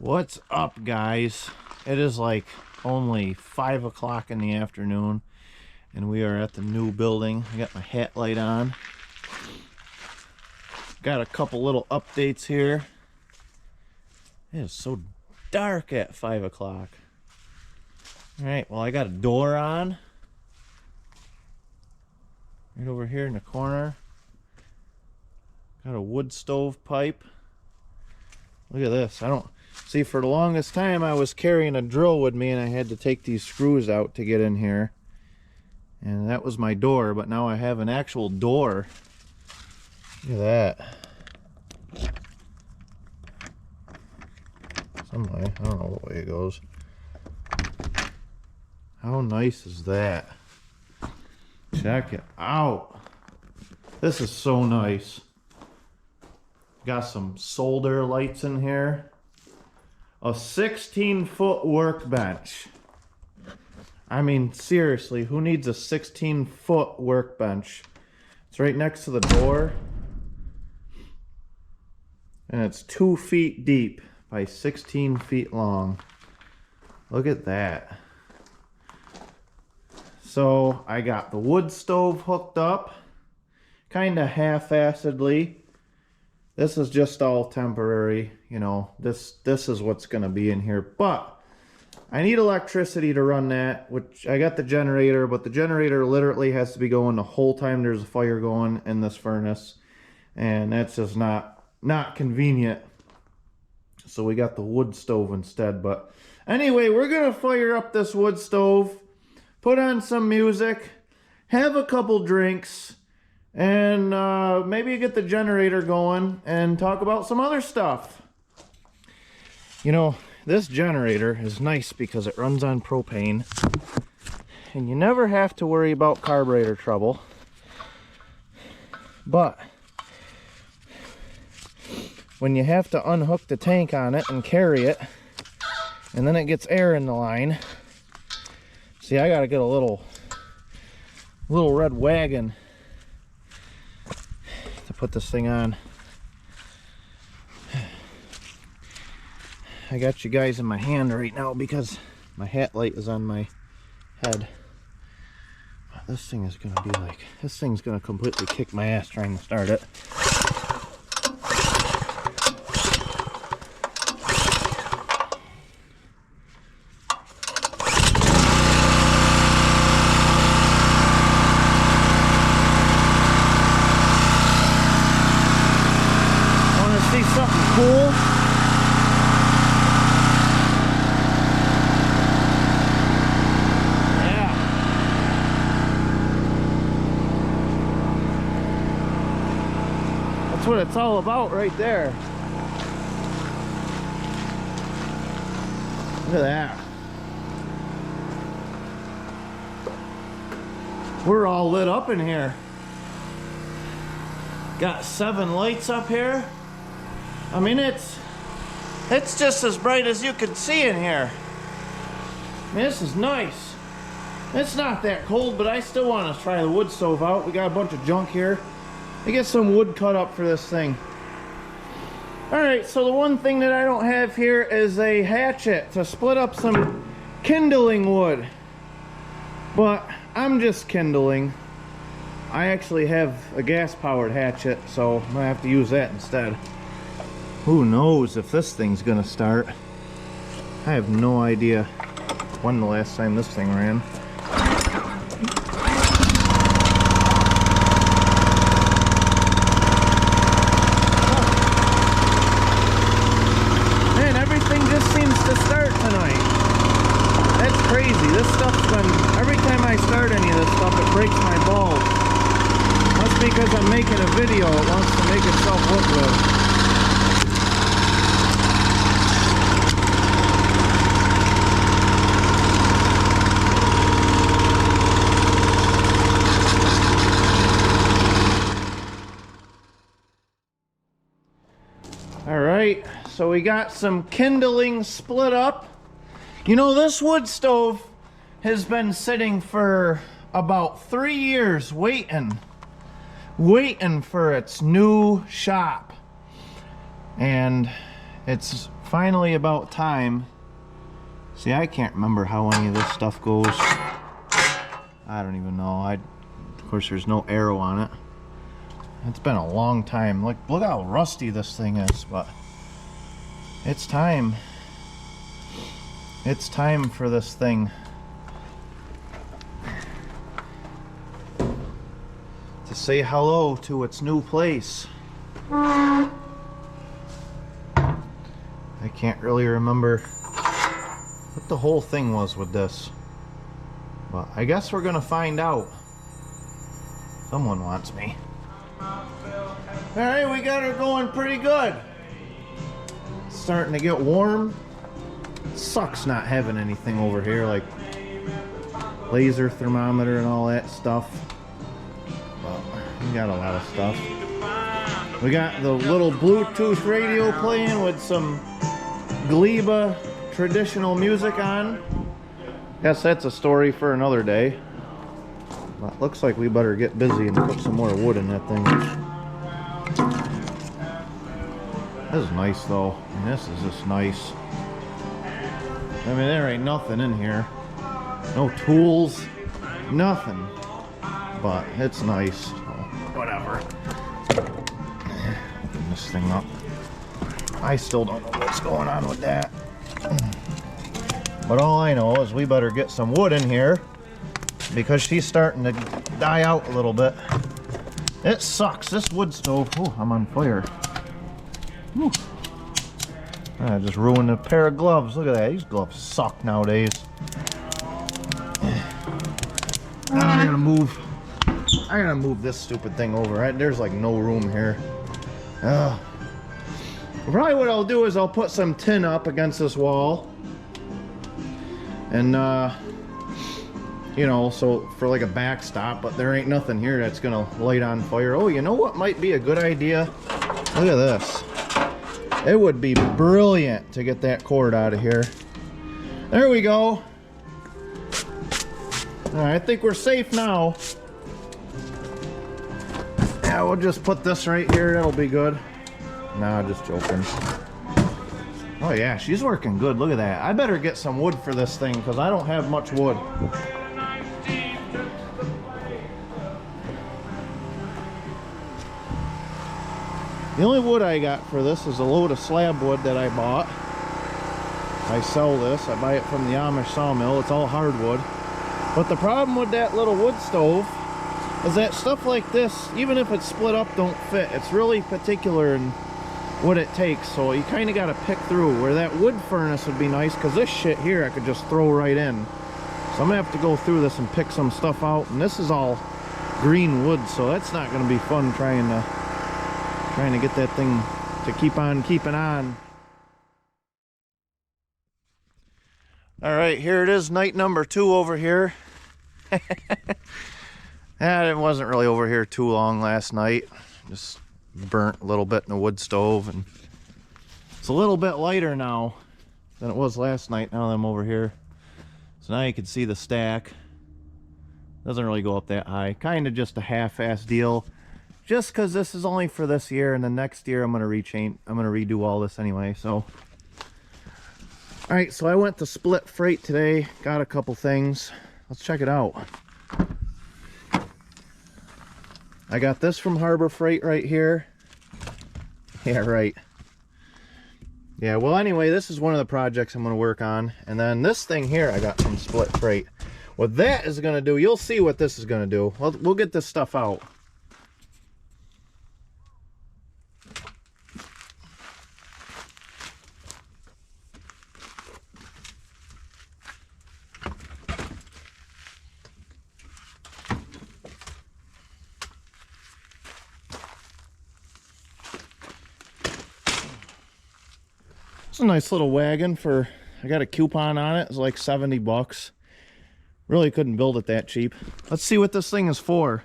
What's up, guys? It is like only 5 o'clock in the afternoon and we are at the new building. I got my hat light on. Got a couple little updates here. It is so dark at 5 o'clock. Alright, well, I got a door on right over here in the corner. Got a wood stove pipe. Look at this. I don't see, for the longest time I was carrying a drill with me and I had to take these screws out to get in here, and that was my door, but now I have an actual door. Look at that. Some way, I don't know what way it goes. How nice is that? Check it out. This is so nice. Got some solder lights in here. A 16-foot workbench. I mean, seriously, who needs a 16-foot workbench? It's right next to the door. And it's 2 feet deep by 16 feet long. Look at that. So I got the wood stove hooked up, kind of half-assedly. This is just all temporary, you know, this is what's going to be in here. But I need electricity to run that, which I got the generator, but the generator literally has to be going the whole time there's a fire going in this furnace. And that's just not convenient. So we got the wood stove instead. But anyway, we're going to fire up this wood stove, put on some music, have a couple drinks, and maybe get the generator going and talk about some other stuff. You know, this generator is nice because it runs on propane and you never have to worry about carburetor trouble. But when you have to unhook the tank on it and carry it, and then it gets air in the line, see, I gotta get a little red wagon to put this thing on. I got you guys in my hand right now because my hat light is on my head. This thing is gonna be like, this thing's gonna completely kick my ass trying to start it. Cool. Yeah. That's what it's all about right there. Look at that. We're all lit up in here. Got 7 lights up here. I mean, it's just as bright as you can see in here. I mean, this is nice. It's not that cold, but I still want to try the wood stove out. We got a bunch of junk here. I get some wood cut up for this thing. Alright, so the one thing that I don't have here is a hatchet to split up some kindling wood. But I'm just kindling. I actually have a gas-powered hatchet, so I'm going to have to use that instead. Who knows if this thing's gonna start? I have no idea when the last time this thing ran. Man, everything just seems to start tonight. That's crazy. This stuff's been, every time I start any of this stuff, it breaks my balls. That's because I'm making a video. It wants to make itself look good. Alright, so we got some kindling split up. You know, this wood stove has been sitting for about 3 years waiting for its new shop. And it's finally about time. See, I can't remember how any of this stuff goes. I don't even know. Of course, there's no arrow on it. It's been a long time. Look how rusty this thing is, but it's time. It's time for this thing to say hello to its new place. I can't really remember what the whole thing was with this, but I guess we're gonna find out. Someone wants me. Alright, we got her going pretty good. It's starting to get warm. Sucks not having anything over here like laser thermometer and all that stuff. Well, we got a lot of stuff. We got the little Bluetooth radio playing with some Gleba traditional music on. Guess that's a story for another day. But looks like we better get busy and put some more wood in that thing. This is nice though. I mean, this is just nice. I mean, there ain't nothing in here. No tools, nothing. But it's nice. So, whatever. Open this thing up. I still don't know what's going on with that. But all I know is we better get some wood in here because she's starting to die out a little bit. It sucks. This wood stove. Oh, I'm on fire. Whew. I just ruined a pair of gloves. Look at that. These gloves suck nowadays. I gotta move this stupid thing over. There's like no room here. Probably what I'll do is I'll put some tin up against this wall. And you know, so for like a backstop, but there ain't nothing here that's gonna light on fire. Oh, you know what might be a good idea? Look at this. It would be brilliant to get that cord out of here. There we go. Alright, I think we're safe now. Yeah, we'll just put this right here. That'll be good. Nah, just joking. Oh yeah, she's working good. Look at that. I better get some wood for this thing because I don't have much wood. The only wood I got for this is a load of slab wood that I bought. I sell this. I buy it from the Amish sawmill. It's all hardwood. But the problem with that little wood stove is that stuff like this, even if it's split up, don't fit. It's really particular in what it takes. So you kind of got to pick through. Where that wood furnace would be nice because this shit here I could just throw right in. So I'm going to have to go through this and pick some stuff out. And this is all green wood, so that's not going to be fun trying to get that thing to keep on keeping on. All right, here it is, night number 2 over here. It wasn't really over here too long last night. Just burnt a little bit in the wood stove, and it's a little bit lighter now than it was last night now that I'm over here. So now you can see the stack. Doesn't really go up that high. Kind of just a half-ass deal. Just because this is only for this year, and the next year I'm going to redo all this anyway, so. Alright, so I went to Split Freight today, got a couple things. Let's check it out. I got this from Harbor Freight right here. Yeah, right. Yeah, well anyway, this is one of the projects I'm going to work on. And then this thing here I got from Split Freight. What that is going to do, you'll see what this is going to do. We'll get this stuff out. It's a nice little wagon for, I got a coupon on it. It's like 70 bucks. Really couldn't build it that cheap. Let's see what this thing is for.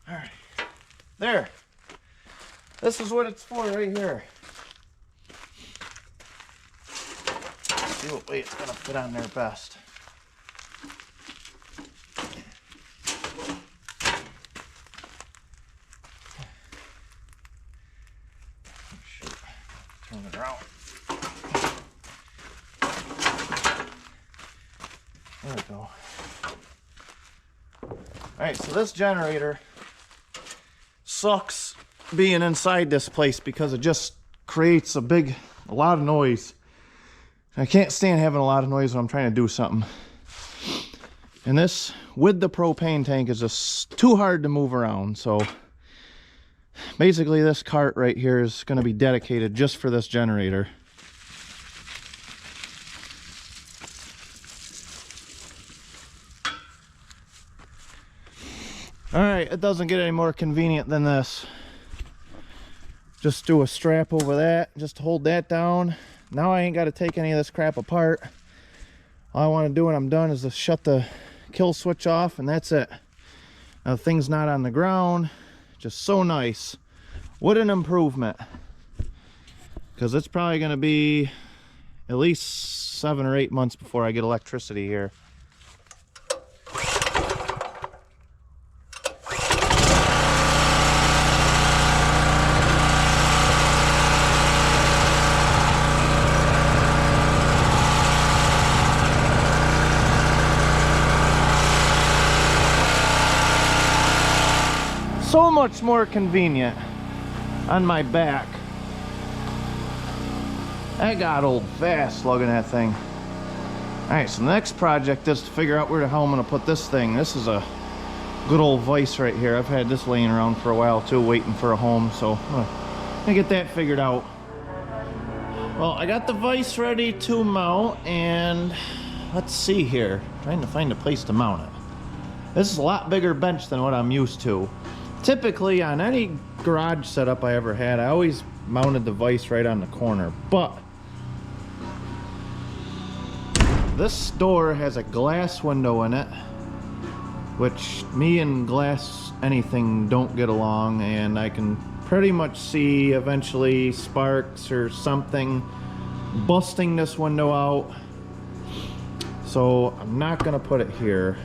All right. There. This is what it's for right here. Let's see what way it's gonna fit on there best. ground. There we go. Alright, so this generator sucks being inside this place because it just creates a lot of noise. I can't stand having a lot of noise when I'm trying to do something. And this, with the propane tank, is just too hard to move around. So basically this cart right here is going to be dedicated just for this generator. Alright, it doesn't get any more convenient than this. Just do a strap over that, just hold that down. Now I ain't got to take any of this crap apart. All I want to do when I'm done is to shut the kill switch off, and that's it. Now the thing's not on the ground. Just so nice. What an improvement. Because it's probably going to be at least 7 or 8 months before I get electricity here. So much more convenient on my back. I got old fast lugging that thing. Alright, so the next project is to figure out where the hell I'm going to put this thing. This is a good old vise right here. I've had this laying around for a while too, waiting for a home, so I'm going to get that figured out. Well, I got the vise ready to mount, and let's see here. Trying to find a place to mount it. This is a lot bigger bench than what I'm used to. Typically, on any garage setup I ever had, I always mounted the vise right on the corner. But this door has a glass window in it, which me and glass anything don't get along, and I can pretty much see eventually sparks or something busting this window out. So I'm not gonna put it here.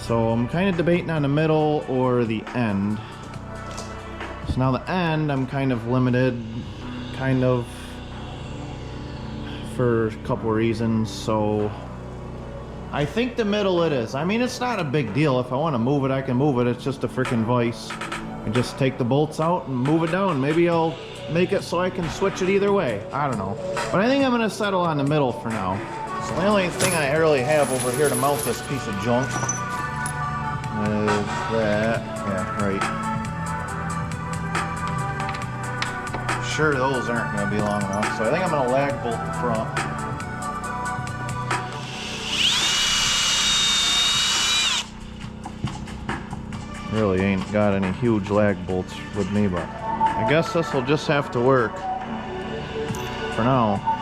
So I'm kind of debating on the middle or the end. So now the end, I'm kind of limited, for a couple of reasons. So I think the middle it is. I mean, it's not a big deal. If I want to move it, I can move it. It's just a freaking vise. I just take the bolts out and move it down. Maybe I'll make it so I can switch it either way. I don't know. But I think I'm going to settle on the middle for now. So the only thing I really have over here to mount this piece of junk is that. Yeah, right. Sure, those aren't going to be long enough, so I think I'm going to lag bolt the front. Really ain't got any huge lag bolts with me, but I guess this will just have to work for now.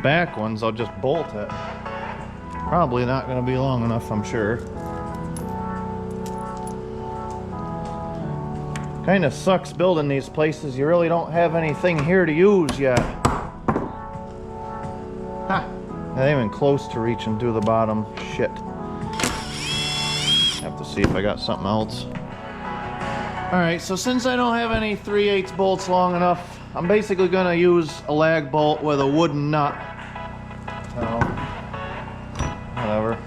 Back ones, I'll just bolt it. Probably not going to be long enough, I'm sure. Kind of sucks building these places. You really don't have anything here to use yet. Ha! Not even close to reaching through the bottom. Shit. Have to see if I got something else. Alright, so since I don't have any 3/8 bolts long enough, I'm basically going to use a lag bolt with a wooden nut. So, whatever.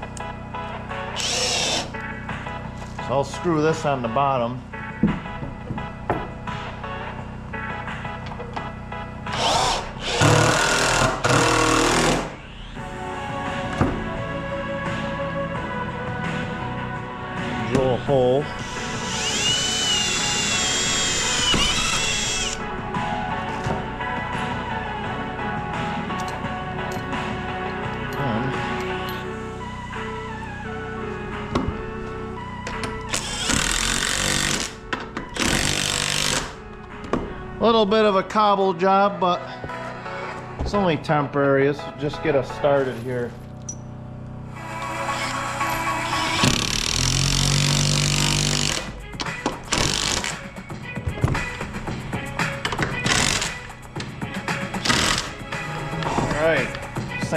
So I'll screw this on the bottom. Drill a hole. A little bit of a cobble job, but it's only temporary. It's just get us started here.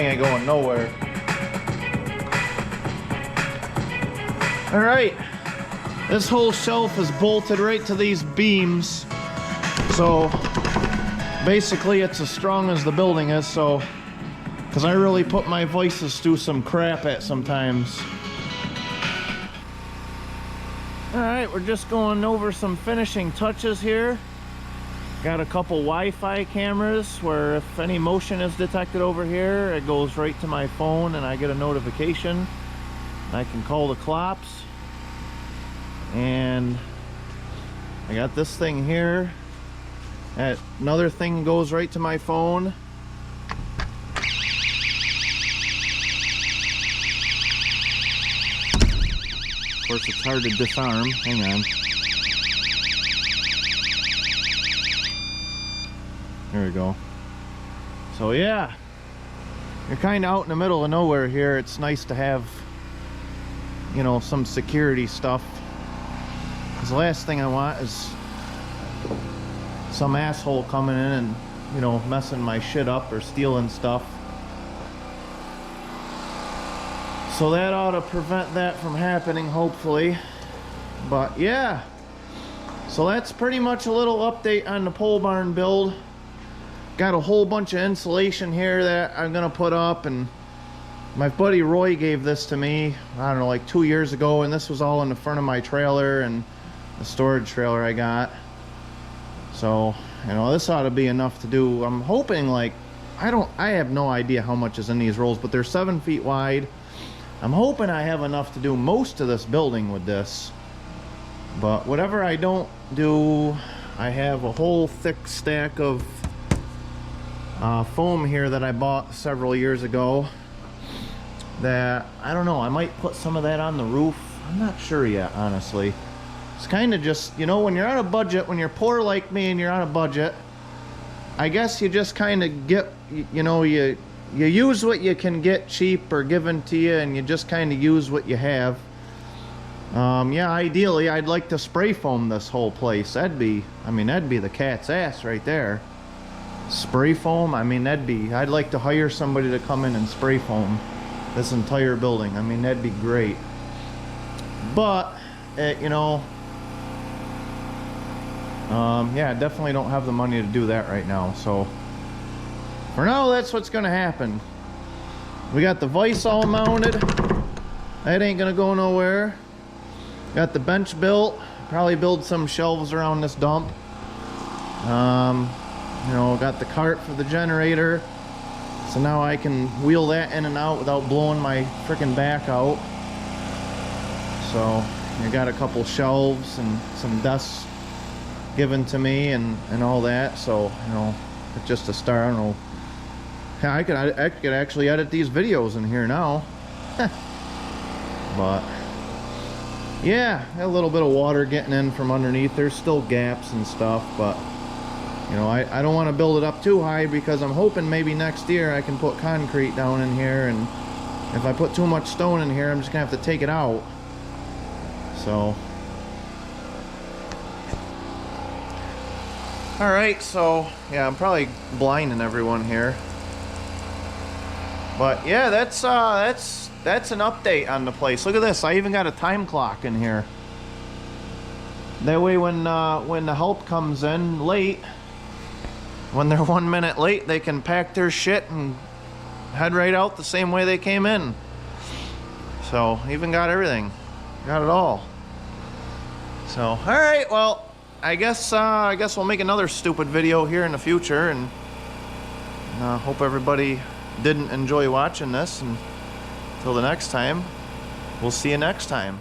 thing ain't going nowhere. All right, this whole shelf is bolted right to these beams. So basically it's as strong as the building is, so, because I really put my voices through some crap at sometimes. Alright, we're just going over some finishing touches here. Got a couple Wi-Fi cameras where if any motion is detected over here, it goes right to my phone and I get a notification. I can call the cops. And I got this thing here. Another thing goes right to my phone. Of course, it's hard to disarm. Hang on. There we go. So yeah, you're kind of out in the middle of nowhere here. It's nice to have, you know, some security stuff. Because the last thing I want is some asshole coming in and, you know, messing my shit up or stealing stuff. So that ought to prevent that from happening, hopefully. But yeah, so that's pretty much a little update on the pole barn build. Got a whole bunch of insulation here that I'm gonna put up, and my buddy Roy gave this to me, I don't know, like 2 years ago, and this was all in the front of my trailer and the storage trailer I got. So, you know, this ought to be enough to do. I'm hoping, like, I have no idea how much is in these rolls, but they're 7 feet wide. I'm hoping I have enough to do most of this building with this. But whatever I don't do, I have a whole thick stack of foam here that I bought several years ago. That, I don't know, I might put some of that on the roof. I'm not sure yet, honestly. It's kind of just, you know, when you're on a budget, when you're poor like me and you're on a budget, I guess you just kind of get, you know, you use what you can get cheap or given to you, and you just kind of use what you have. Yeah, ideally, I'd like to spray foam this whole place. That'd be, I mean, that'd be the cat's ass right there. Spray foam, I mean, I'd like to hire somebody to come in and spray foam this entire building. I mean, that'd be great. But, you know, yeah, I definitely don't have the money to do that right now. So, for now, that's what's gonna happen. We got the vise all mounted. That ain't gonna go nowhere. Got the bench built. Probably build some shelves around this dump. You know, got the cart for the generator. So now I can wheel that in and out without blowing my freaking back out. So, I got a couple shelves and some desks given to me and all that. So, you know, it's just a start. I don't know. I could actually edit these videos in here now. But yeah, a little bit of water getting in from underneath. There's still gaps and stuff, but you know, I don't want to build it up too high, because I'm hoping maybe next year I can put concrete down in here, and if I put too much stone in here, I'm just gonna have to take it out. So alright, so yeah, I'm probably blinding everyone here. But yeah, that's an update on the place. Look at this, I even got a time clock in here. That way when the help comes in late, when they're 1 minute late, they can pack their shit and head right out the same way they came in. So, even got everything. Got it all. So, alright, well, I guess we'll make another stupid video here in the future, and hope everybody didn't enjoy watching this, and until the next time, we'll see you next time.